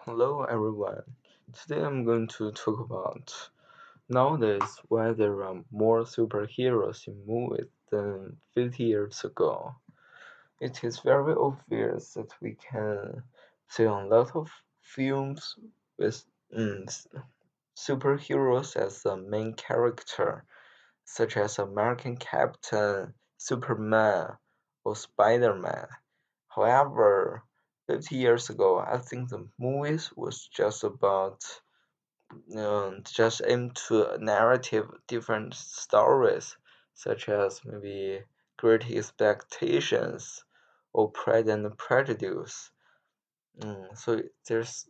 Hello everyone. Today I'm going to talk about nowadays why there are more superheroes in movies than 50 years ago. It is very obvious that we can see a lot of films with superheroes as the main character, such as American Captain, Superman, or Spider-Man. However, 50 years ago, I think the movies was just about just aimed to narrative different stories, such as maybe Great Expectations or Pride and Prejudice. So there's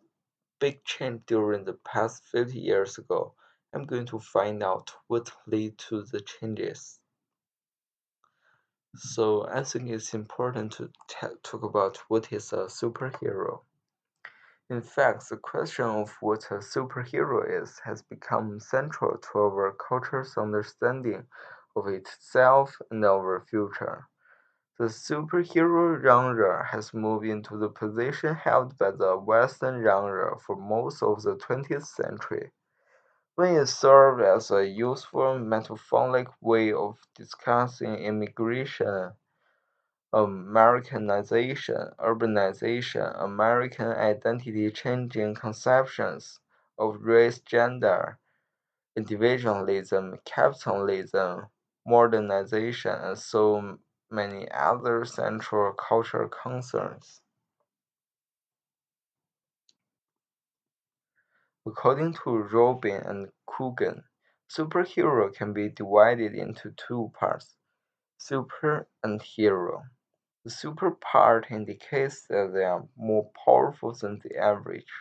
big change during the past 50 years ago. I'm going to find out what led to the changes. So I think it's important to talk about what is a superhero. In fact, the question of what a superhero is has become central to our culture's understanding of itself and our future. The superhero genre has moved into the position held by the Western genre for most of the 20th century, when it served as a useful metaphoric way of discussing immigration, Americanization, urbanization, American identity changing conceptions of race, gender, individualism, capitalism, modernization, and so many other central cultural concerns. According to Robin and Coogan, superhero can be divided into two parts, super and hero. The super part indicates that they are more powerful than the average.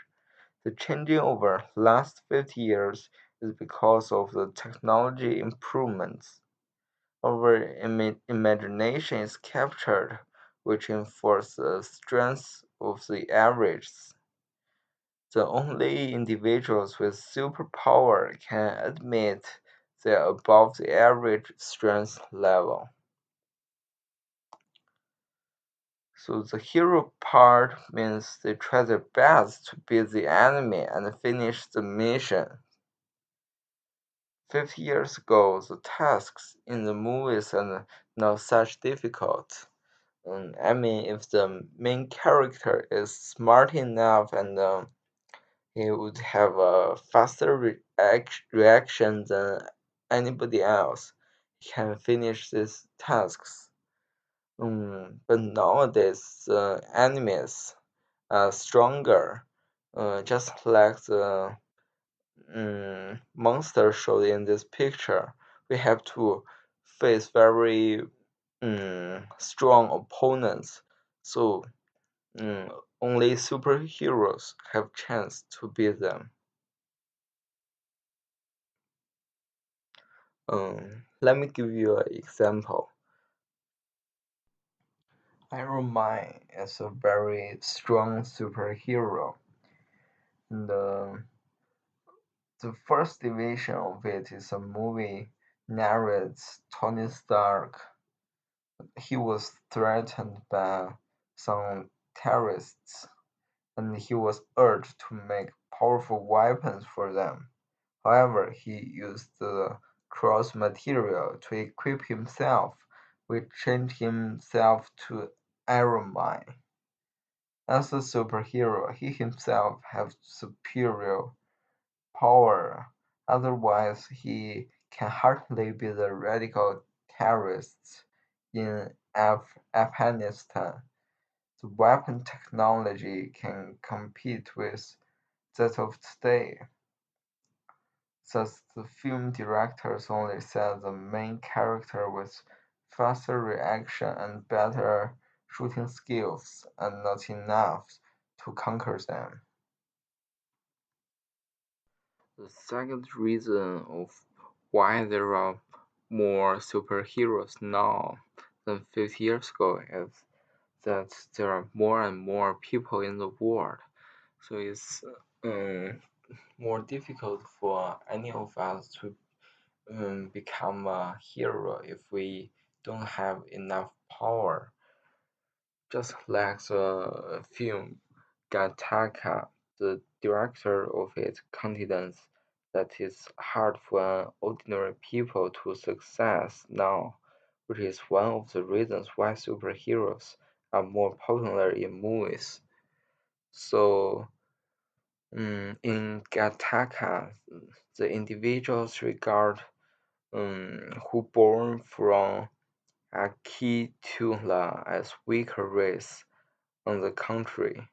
The changing over last 50 years is because of the technology improvements. Our imagination is captured, which enforces the strength of the average. The only individuals with superpower can admit they're above the average strength level. So the hero part means they try their best to beat the enemy and finish the mission. 50 years ago, the tasks in the movies are not such difficult. I mean, if the main character is smart enough and he would have a faster reaction than anybody else, he can finish these tasks. But nowadays, the enemies stronger, just like the monster showed in this picture. We have to face very strong opponents, so only superheroes have chance to beat them. Let me give you an example. Iron Man is a very strong superhero. The The first division of it is a movie narrates Tony Stark. He was threatened by some terrorists and he was urged to make powerful weapons for them. However, he used the cross material to equip himself, which changed himself to Iron Man. As a superhero, he himself has superior power, otherwise he can hardly be the radical terrorists in Afghanistan. The weapon technology can compete with that of today. Thus, the film directors only set the main character with faster reaction and better shooting skills, and not enough to conquer them. The second reason of why there are more superheroes now than 50 years ago is that there are more and more people in the world. So it's more difficult for any of us to become a hero if we don't have enough power. Just like the film Gattaca. the director of it confidence that it's hard for ordinary people to success now, which is one of the reasons why superheroes are more popular in movies. So, in Gattaca, the individuals regard who born from a Akitula as weaker race. On the contrary,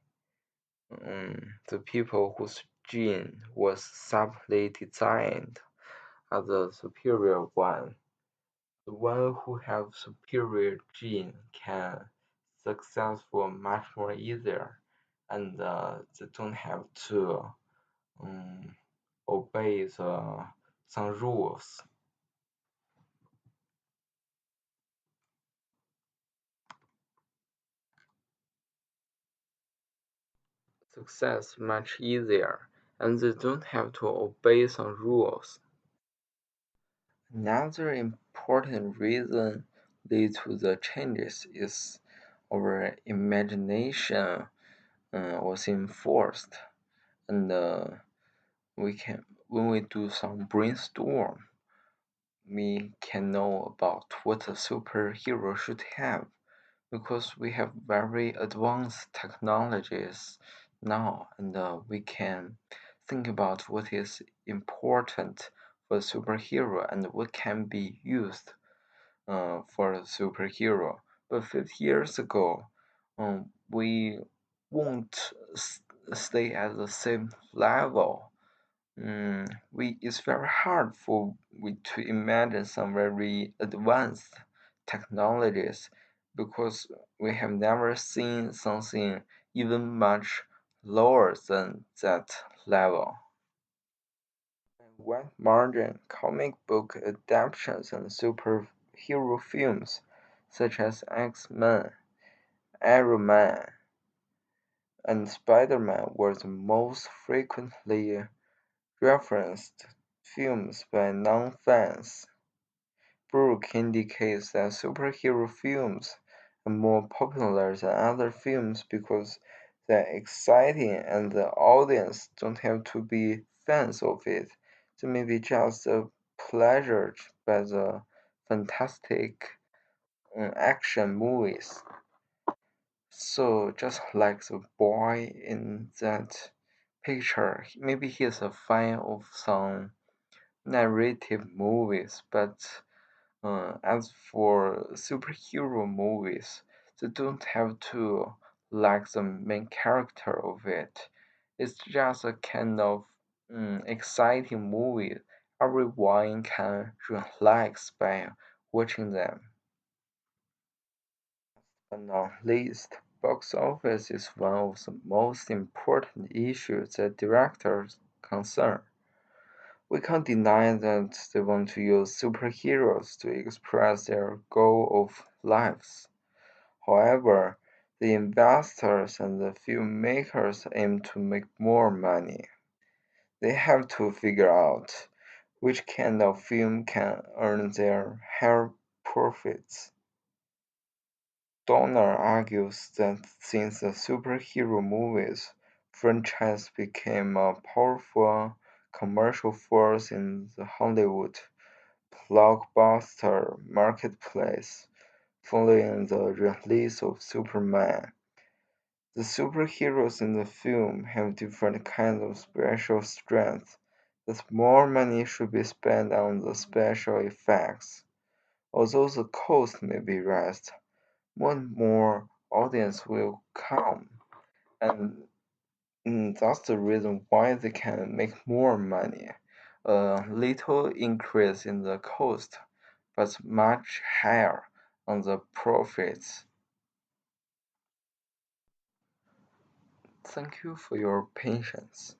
the people whose gene was subtly designed as the superior one, the one who have superior gene can successful much more easier, and they don't have to um, obey some rules. Success much easier, and they don't have to obey some rules. Another important reason lead to the changes is our imagination was enforced, and we can when we do some brainstorm, we can know about what a superhero should have because we have very advanced technologies now, and we can think about what is important for a superhero and what can be used for a superhero. But 50 years ago, we won't stay at the same level. It's very hard for we to imagine some very advanced technologies because we have never seen something even much lower than that level. Wide margin comic book adaptations and superhero films such as X-Men, Iron Man, and Spider-Man were the most frequently referenced films by non-fans. Brooke indicates that superhero films are more popular than other films because they're exciting and the audience don't have to be fans of it. They may be just pleasured by the fantastic action movies. So just like the boy in that picture, maybe he's a fan of some narrative movies, but as for superhero movies, they don't have to like the main character of it. It's just a kind of exciting movie everyone can relax by watching them. But not least, box office is one of the most important issues that directors concern. We can't deny that they want to use superheroes to express their goal of lives. However, the investors and the filmmakers aim to make more money. They have to figure out which kind of film can earn their higher profits. Donner argues that since the superhero movies franchise became a powerful commercial force in the Hollywood blockbuster marketplace following the release of Superman, the superheroes in the film have different kinds of special strength, that more money should be spent on the special effects. Although the cost may be raised, more and more audience will come, and that's the reason why they can make more money. A little increase in the cost, but much higher on the profits. Thank you for your patience.